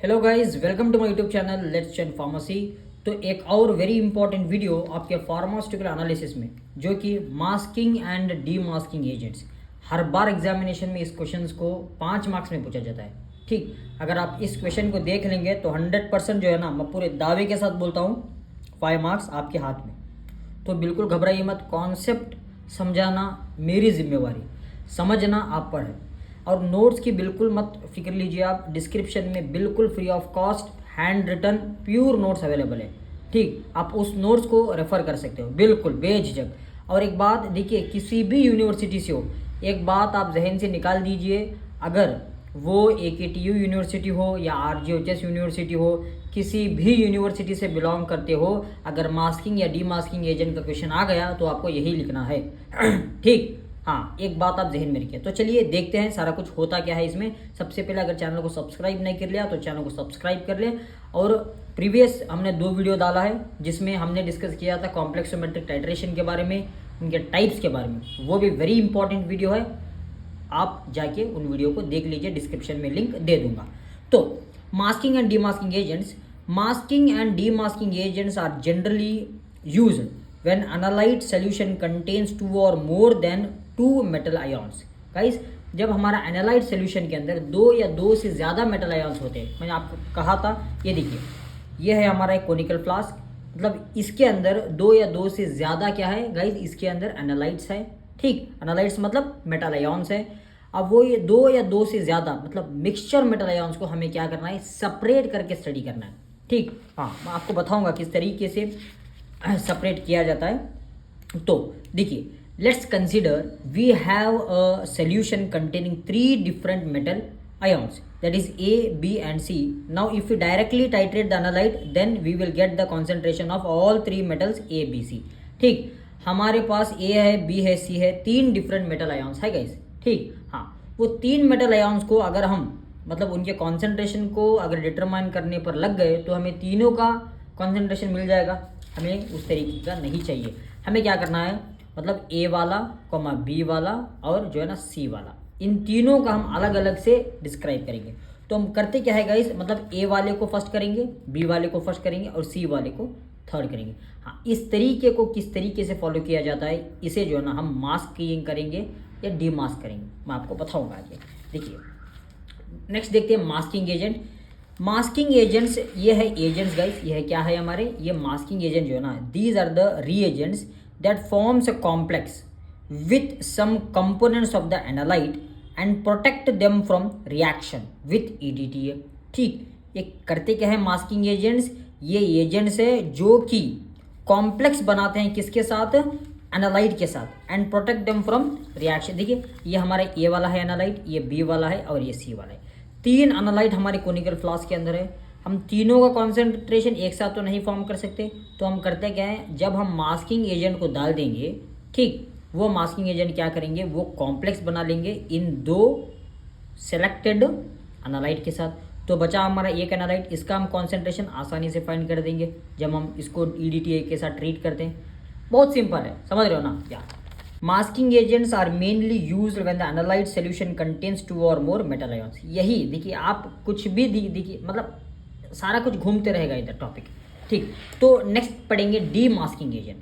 Hello guys, welcome to my YouTube channel let's chain pharmacy. तो एक और very important video आपके pharmaceutical analysis में, जो कि masking and de masking agents. हर बार एग्जामिनेशन में इस क्वेश्चन को 5 मार्क्स में पूछा जाता है। ठीक, अगर आप इस क्वेश्चन को देख लेंगे तो 100% जो है ना, मैं पूरे दावे के साथ बोलता हूँ 5 मार्क्स आपके हाथ में। तो बिल्कुल घबराइए मत, कॉन्सेप्ट समझाना मेरी जिम्मेवारी, समझना आप पर है। और नोट्स की बिल्कुल मत फिक्र लीजिए, आप डिस्क्रिप्शन में बिल्कुल free of cost handwritten pure notes available है। ठीक, आप उस नोट्स को रेफर कर सकते हो बिल्कुल बेझिझक। और एक बात देखिए, किसी भी यूनिवर्सिटी से हो, एक बात आप जहन से निकाल दीजिए, अगर वो AKTU यूनिवर्सिटी हो या RGHS यूनिवर्सिटी हो, किसी भी यूनिवर्सिटी से बिलोंग करते हो, अगर मास्किंग या डी मास्किंग एजेंट का क्वेश्चन आ गया तो आपको यही लिखना है। ठीक, हाँ, एक बात आप जहन में रखिए। तो चलिए देखते हैं सारा कुछ होता क्या है इसमें। सबसे पहले अगर चैनल को सब्सक्राइब नहीं कर लिया तो चैनल को सब्सक्राइब कर लें। और प्रीवियस हमने 2 वीडियो डाला है जिसमें हमने डिस्कस किया था कॉम्प्लेक्सोमेट्रिक टाइट्रेशन के बारे में, उनके टाइप्स के बारे में। वो भी वेरी इंपॉर्टेंट वीडियो है, आप जाके उन वीडियो को देख लीजिए, डिस्क्रिप्शन में लिंक दे दूंगा। तो masking and demasking agents, masking and demasking agents are generally used when analyte solution contains 2 or more than 2 metal ions। Guys, जब हमारा एनालाइट सोल्यूशन के अंदर 2 या 2 से ज़्यादा मेटल आयन्स होते हैं, मैंने आपको कहा था, ये देखिए, ये है हमारा एक कोनिकल फ्लास्क, मतलब इसके अंदर 2 या 2 से ज़्यादा क्या है गाइस, इसके अंदर एनालाइट्स है। ठीक, एनालाइट्स मतलब मेटल आयन्स है। अब वो ये 2 या 2 से ज़्यादा मतलब मिक्सचर मेटल आयन्स को हमें क्या करना है, सेपरेट करके स्टडी करना है। ठीक, हाँ, मैं आपको बताऊंगा किस तरीके से सेपरेट किया जाता है। तो देखिए, let's consider we have a solution containing 3 different metal ions, that is A, B and C. Now if we directly titrate the analyte, then we will get the concentration of all 3 metals A, B, C. ठीक, हमारे पास A है, B है, C है, 3 different metal ions है guys. ठीक, हाँ, वो 3 metal ions को अगर हम मतलब उनके कॉन्सेंट्रेशन को अगर डिटरमाइन करने पर लग गए तो हमें तीनों का कॉन्सेंट्रेशन मिल जाएगा। हमें उस तरीके का नहीं चाहिए, हमें क्या करना है, मतलब A वाला, B वाला और जो है ना C वाला, इन तीनों का हम अलग अलग से डिस्क्राइब करेंगे। तो हम करते क्या है गाइस, मतलब A वाले को फर्स्ट करेंगे, B वाले को फर्स्ट करेंगे और C वाले को थर्ड करेंगे। हाँ, इस तरीके को किस तरीके से फॉलो किया जाता है, इसे जो है ना हम मास्किंग करेंगे या डी मास्क करेंगे, मैं आपको बताऊंगा आगे। देखिए, नेक्स्ट देखते हैं मास्किंग एजेंट। मास्किंग एजेंट्स, ये है एजेंट्स गाइस, ये है क्या है हमारे, ये मास्किंग एजेंट जो है ना, these are the reagents that forms a complex with some components of the analyte and protect them from reaction with EDTA। ठीक, ये करते क्या है मास्किंग एजेंट्स, ये एजेंट्स है जो कि कॉम्प्लेक्स बनाते हैं किसके साथ, एनालाइट के साथ, and protect them from reaction. देखिए, ये हमारा A वाला है एनालाइट, ये B वाला है और ये C वाला है। 3 एनालाइट हमारे कोनिकल फ्लास्क के अंदर है। हम तीनों का कॉन्सेंट्रेशन एक साथ तो नहीं फॉर्म कर सकते, तो हम करते क्या है, जब हम मास्किंग एजेंट को डाल देंगे, ठीक, वो मास्किंग एजेंट क्या करेंगे, वो कॉम्प्लेक्स बना लेंगे इन 2 सेलेक्टेड एनालाइट के साथ। तो बचा हमारा एक एनालाइट, इसका हम कॉन्सेंट्रेशन आसानी से फाइंड कर देंगे जब हम इसको EDTA के साथ ट्रीट करते हैं। बहुत सिंपल है, समझ रहे हो ना क्या। Masking agents are mainly used when the analyte solution contains 2 और मोर मेटल आयन्स। यही देखिए, आप कुछ भी देखिए, मतलब सारा कुछ घूमते रहेगा इधर टॉपिक। ठीक, तो नेक्स्ट पढ़ेंगे de masking agent.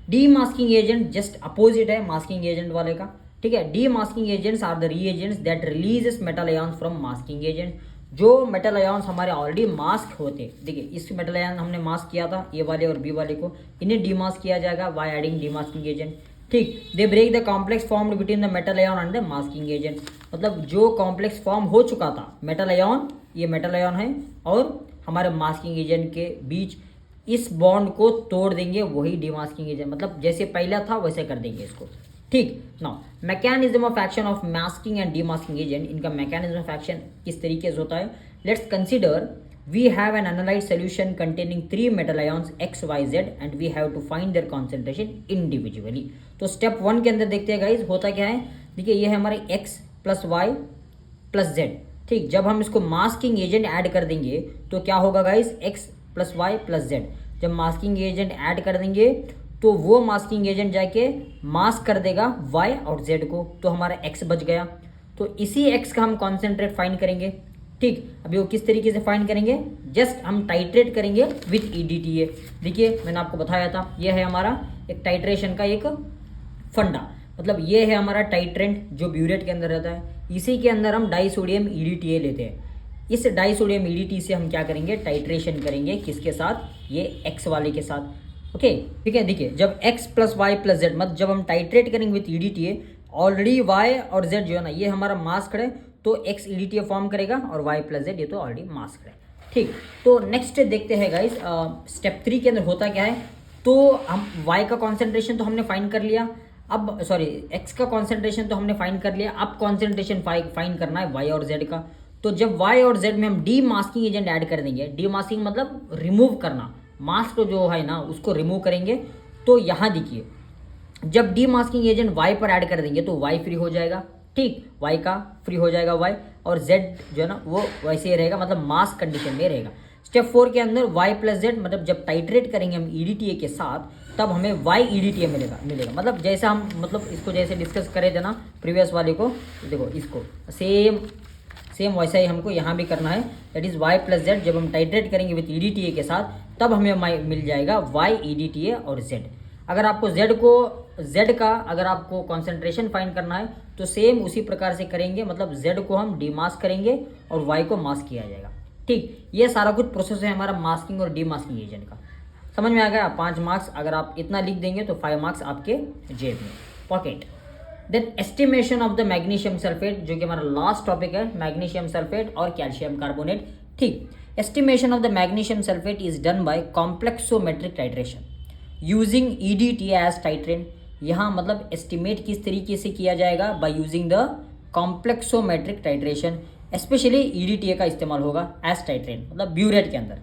De masking agent just opposite है मास्किंग एजेंट वाले का। ठीक है, de masking agents are the reagents that releases metal ions from masking agent. जो मेटल आयन्स हमारे ऑलरेडी मास्क होते, देखिए इस मेटल आयन हमने मास्क किया था A वाले और B वाले को, इन्हें डीमास्क किया जाएगा बाय एडिंग डीमास्किंग एजेंट। ठीक, they break the complex formed between the metal ion and the masking agent. मतलब जो कॉम्प्लेक्स फॉर्म हो चुका था मेटल आयन, ये मेटल आयन है, और हमारे मास्किंग एजेंट के बीच इस बॉन्ड को तोड़ देंगे, वही डीमास्किंग एजेंट, मतलब जैसे पहला था वैसे कर देंगे इसको। ठीक, now mechanism of action of masking and demasking agent, इनका मैकेनिज्म ऑफ एक्शन किस तरीके से होता है। Let's consider we have an analyte solution containing 3 metal ions X, Y, Z and we have to find their concentration individually। तो step 1 के अंदर देखते हैं गाइस, होता क्या है, देखिए ये है हमारे X plus Y plus Z। ठीक, जब हम इसको मास्किंग एजेंट ऐड कर देंगे तो क्या होगा guys, X plus Y plus Z। जब मास्किंग एजेंट ऐड कर देंगे तो वो मास्किंग एजेंट जाके मास्क कर देगा Y और Z को, तो हमारा X बच गया। तो इसी X का हम कॉन्सेंट्रेट फाइंड करेंगे। ठीक, अभी वो किस तरीके से फाइंड करेंगे, जस्ट हम टाइट्रेट करेंगे विथ EDTA। देखिए मैंने आपको बताया था, ये है हमारा एक टाइट्रेशन का एक फंडा, मतलब ये है हमारा टाइट्रेंट जो ब्यूरेट के अंदर रहता है, इसी के अंदर हम डाइसोडियम EDTA लेते हैं। इस डाइसोडियम EDTA से हम क्या करेंगे, टाइट्रेशन करेंगे, किसके साथ, ये X वाले के साथ। ओके ठीक है, देखिए जब X plus Y plus Z, मतलब जब हम टाइट्रेट करेंगे विथ EDTA, ऑलरेडी Y और Z जो है ना ये हमारा मास्क है, तो X EDTA फॉर्म करेगा और Y प्लस जेड ये तो ऑलरेडी मास्क है। ठीक, तो नेक्स्ट देखते हैं गाइस, स्टेप 3 के अंदर होता क्या है। तो हम Y का कॉन्सेंट्रेशन तो हमने फाइंड कर लिया, अब सॉरी X का कॉन्सेंट्रेशन तो हमने फाइंड कर लिया, अब कॉन्सेंट्रेशन फाइंड करना है Y और Z का। तो जब Y और Z में हम डी मास्किंग एजेंट ऐड कर देंगे, डी मास्किंग मतलब रिमूव करना, मास्क जो है ना उसको रिमूव करेंगे, तो यहाँ देखिए जब डी मास्किंग एजेंट Y पर ऐड कर देंगे तो Y फ्री हो जाएगा, ठीक, Y का फ्री हो जाएगा Y, और Z जो है ना वो वैसे ही रहेगा, मतलब मास्क कंडीशन में रहेगा। स्टेप 4 के अंदर Y प्लस जेड, मतलब जब टाइट्रेट करेंगे हम EDTA के साथ तब हमें Y EDTA मिलेगा, मतलब जैसा हम मतलब इसको जैसे डिस्कस करे थे ना प्रीवियस वाले को, देखो इसको सेम वैसा ही हमको यहाँ भी करना है, that is Y plus Z. जब हम टाइट्रेट करेंगे विथ EDTA के साथ तब हमें मिल जाएगा Y EDTA और Z। अगर आपको Z का अगर आपको कॉन्सेंट्रेशन फाइंड करना है तो सेम उसी प्रकार से करेंगे, मतलब Z को हम डीमास्क करेंगे और Y को मास्क किया जाएगा। ठीक, ये सारा कुछ प्रोसेस है हमारा मास्किंग और डीमास्किंग एजेंट का। समझ में आ गया, 5 मार्क्स अगर आप इतना लिख देंगे तो 5 मार्क्स आपके जेब में pocket. Then estimation of the magnesium sulphate, जो कि हमारा लास्ट टॉपिक है, मैग्नीशियम सल्फेट और कैल्शियम कार्बोनेट। ठीक, estimation of the magnesium sulphate is done by complexometric titration using EDTA as titrant. यहाँ मतलब एस्टिमेट किस तरीके से किया जाएगा, by using the complexometric titration, specially EDTA का इस्तेमाल होगा एज टाइट्रेंट, मतलब ब्यूरेट के अंदर।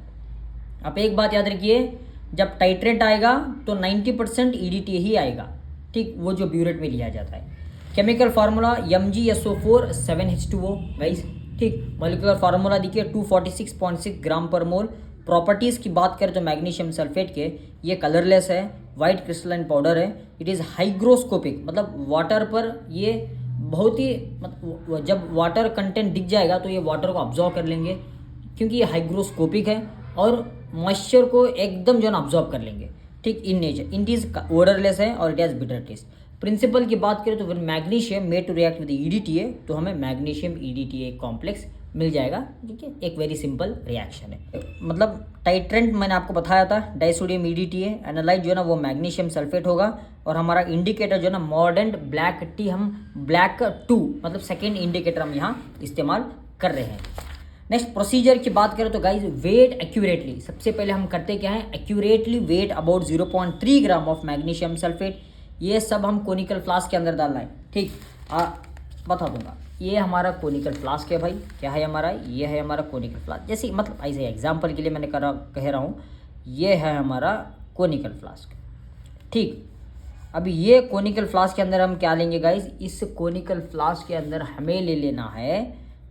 आप एक बात याद रखिए, जब टाइट्रेंट आएगा तो 90% EDTA ही आएगा, ठीक, वो जो ब्यूरेट में लिया जाता है। Chemical formula MgSO4 7H2O guys, ठीक, मॉलिक्यूलर फार्मूला देखिए 246.6 ग्राम पर मोल। प्रॉपर्टीज़ की बात करें तो मैग्नीशियम सल्फेट के ये कलरलेस है, वाइट क्रिस्टलाइन पाउडर है, इट इज़ हाइग्रोस्कोपिक, मतलब वाटर पर ये बहुत ही मतलब जब वाटर कंटेंट दिख जाएगा तो ये वाटर को ऑब्जॉर्व कर लेंगे, क्योंकि ये हाइग्रोस्कोपिक है और मॉइस्चर को एकदम जो है ना ऑब्जॉर्व कर लेंगे। ठीक, in nature it is odourless है और it has bitter taste. Principle की बात करें तो फिर magnesium made to react with EDTA, तो हमें मैग्नीशियम EDTA कॉम्प्लेक्स मिल जाएगा। ठीक है, एक वेरी सिंपल रिएक्शन है, मतलब टाइट्रेंट मैंने आपको बताया था डाइसोडियम EDTA, एनालाइट जो है ना वो मैग्नीशियम सल्फेट होगा, और हमारा इंडिकेटर जो है ना मॉर्डेंट ब्लैक टी, हम ब्लैक 2 मतलब सेकेंड इंडिकेटर हम यहाँ इस्तेमाल कर रहे हैं। नेक्स्ट प्रोसीजर की बात करें तो गाइज वेट एक्यूरेटली, सबसे पहले हम करते क्या है, accurately weigh about 0.3 gram of magnesium sulphate, ये सब हम कोनिकल फ्लास्क के अंदर डालना है। ठीक, बता दूंगा, ये हमारा कोनिकल फ्लास्क है भाई, क्या है हमारा, ये है हमारा कोनिकल फ्लास्क, जैसे मतलब ऐसे एग्जाम्पल के लिए मैंने कह रहा हूँ, ये है हमारा कोनिकल फ्लास्क। ठीक, अभी ये कोनिकल फ्लास्क के अंदर हम क्या लेंगे गाइज, इस कोनिकल फ्लास्क के अंदर हमें ले लेना है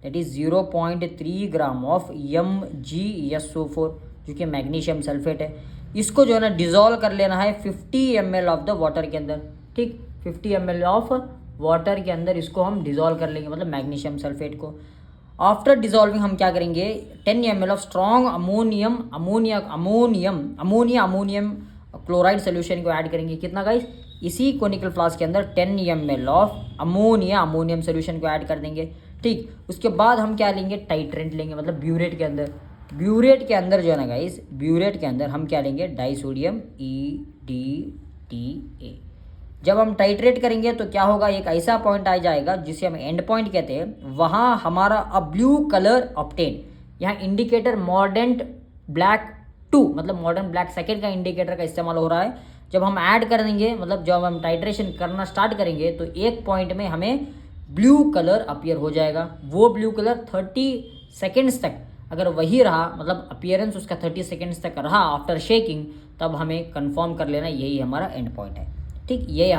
that is 0.3 gram of MgSO4 जो कि मैग्नीशियम सल्फेट है। इसको जो है ना डिज़ोल्व कर लेना है 50 ml ऑफ द वाटर के अंदर। ठीक, 50 ml ऑफ वाटर के अंदर इसको हम डिज़ोल्व कर लेंगे, मतलब मैग्नीशियम सल्फेट को। आफ्टर डिज़ोल्विंग हम क्या करेंगे, 10 ml of strong ammonium chloride solution को ऐड करेंगे। कितना गाइस, इसी कोनिकल फ्लास्क के अंदर 10 ml ऑफ अमोनियम सोल्यूशन को ऐड कर देंगे। ठीक, उसके बाद हम क्या लेंगे, टाइट्रेंट लेंगे, मतलब ब्यूरेट के अंदर जो है ना गाइस, ब्यूरेट के अंदर हम क्या लेंगे, डाइसोडियम EDTA। जब हम टाइट्रेट करेंगे तो क्या होगा, एक ऐसा पॉइंट आ जाएगा जिसे हम एंड पॉइंट कहते हैं, वहाँ हमारा अ ब्लू कलर ऑब्टेन, यहाँ इंडिकेटर मॉर्डेंट ब्लैक 2 मतलब मॉडर्न ब्लैक सेकेंड का इंडिकेटर का इस्तेमाल हो रहा है। जब हम ऐड कर देंगे, मतलब जब हम टाइट्रेशन करना स्टार्ट करेंगे तो एक पॉइंट में हमें ब्लू कलर अपीयर हो जाएगा। वो ब्लू कलर 30 सेकेंड्स तक अगर वही रहा, मतलब अपीयरेंस उसका 30 सेकेंड्स तक रहा आफ्टर शेकिंग, तब हमें कंफर्म कर लेना यही हमारा एंड पॉइंट है। ठीक, ये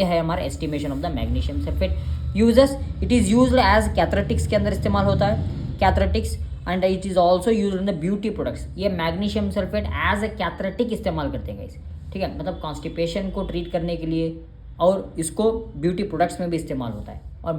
है हमारा estimation of the magnesium sulphate uses. It is used as cathartics के अंदर इस्तेमाल होता है, cathartics, and it is also use in the beauty products. ये magnesium sulphate as a cathartic इस्तेमाल करते हैं गाइस, ठीक है, मतलब कॉन्स्टिपेशन को ट्रीट करने के लिए, और इसको ब्यूटी प्रोडक्ट्स में भी इस्तेमाल होता है और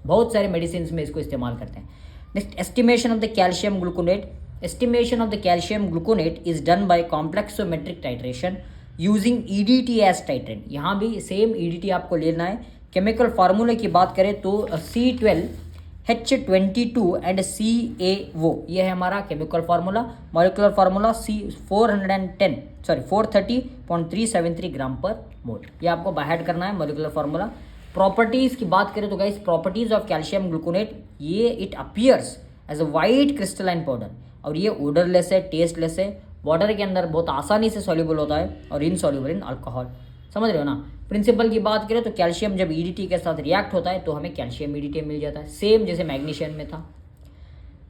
बहुत सारे मेडिसिन में इसको इस्तेमाल करते हैं। Next, estimation of the calcium gluconate. Estimation of the calcium gluconate is done by complexometric titration using EDT as titrant. यहाँ भी सेम EDT आपको लेना है. केमिकल फार्मूले की बात करें तो C12H22 एंड CaO ये है हमारा केमिकल फार्मूला. मॉलिकुलर फार्मूला 430.373 ग्राम पर मोल. ये आपको बाहर करना है मॉलिकुलर फार्मूला. प्रॉपर्टीज़ की बात करें तो guys, properties of calcium gluconate, ये it appears as a white crystalline powder और ये ओडरलेस है, टेस्टलेस है, वाटर के अंदर बहुत आसानी से सॉल्युबल होता है और इनसॉल्युबल इन अल्कोहल. समझ रहे हो ना. प्रिंसिपल की बात करें तो कैल्शियम जब ईडीटी के साथ रिएक्ट होता है तो हमें कैल्शियम ईडीटी मिल जाता है, सेम जैसे मैग्नीशियम में था.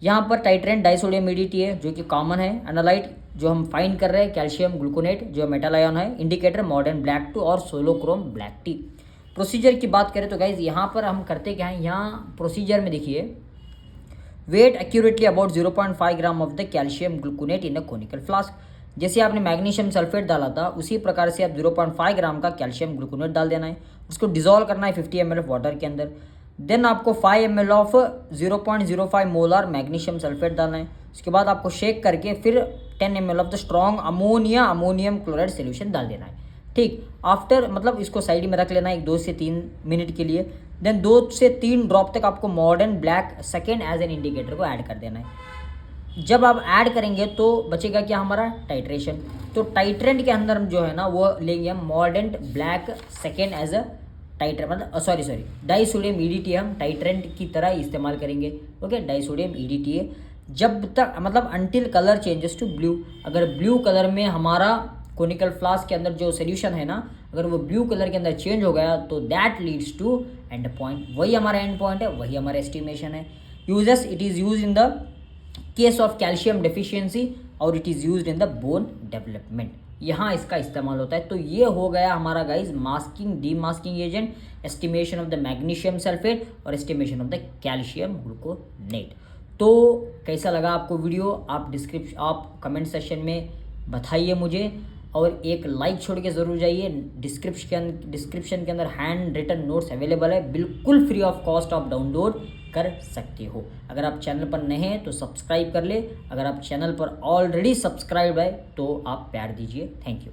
यहाँ पर टाइट्रेंट डाइसोडियम ईडीटी है जो कि कॉमन है. एनालाइट जो हम फाइंड कर रहे हैं कैल्शियम ग्लूकोनेट जो मेटल आयन है. इंडिकेटर मॉडर्न ब्लैक टू और सोलोक्रोम ब्लैक टी. प्रोसीजर की बात करें तो गाइज यहाँ पर हम करते क्या हैं, यहाँ प्रोसीजर में देखिए, weigh accurately about 0.5 gram of the calcium gluconate in a conical flask. जैसे आपने मैग्नीशियम सल्फेट डाला था उसी प्रकार से आप 0.5 ग्राम का कैल्शियम ग्लूकोनेट डाल देना है. उसको डिजोल्व करना है 50 ml ऑफ वाटर के अंदर. देन आपको 5 ml of 0.05 molar magnesium sulphate डालना है. उसके बाद आपको शेक करके फिर 10 ml of the strong ammonium chloride solution डाल देना है. ठीक, आफ्टर मतलब इसको साइड में रख लेना है 2 से 3 मिनट के लिए. देन 2 से 3 ड्रॉप तक आपको मॉडर्न black second as an indicator को ऐड कर देना है. जब आप ऐड करेंगे तो बचेगा क्या हमारा टाइट्रेशन. तो टाइट्रेंट के अंदर हम जो है ना वो लेंगे हम मॉडर्न black second as a titrant, मतलब सॉरी डाइसोडियम ईडीटी हम टाइट्रेंट की तरह इस्तेमाल करेंगे. ओके, डाइसोडियम ईडीटी है जब तक मतलब until colour changes to blue. अगर ब्लू कलर में हमारा कोनिकल फ्लास्क के अंदर जो सोल्यूशन है ना, अगर वो ब्लू कलर के अंदर चेंज हो गया तो that leads to end point. वही हमारा एंड पॉइंट है, वही हमारा एस्टिमेशन है. Uses, it is use in the case of calcium deficiency और it is used in the bone development. यहाँ इसका इस्तेमाल होता है. तो ये हो गया हमारा guys masking D masking agent, estimation of the magnesium sulphate और estimation of the calcium gluconate. तो कैसा लगा आपको वीडियो, आप कमेंट सेक्शन में बताइए मुझे और एक लाइक छोड़ के ज़रूर जाइए. डिस्क्रिप्शन के अंदर हैंड रिटन नोट्स अवेलेबल है, बिल्कुल फ्री ऑफ कॉस्ट आप डाउनलोड कर सकते हो. अगर आप चैनल पर नए हैं तो सब्सक्राइब कर ले. अगर आप चैनल पर ऑलरेडी सब्सक्राइब है तो आप प्यार दीजिए. Thank you.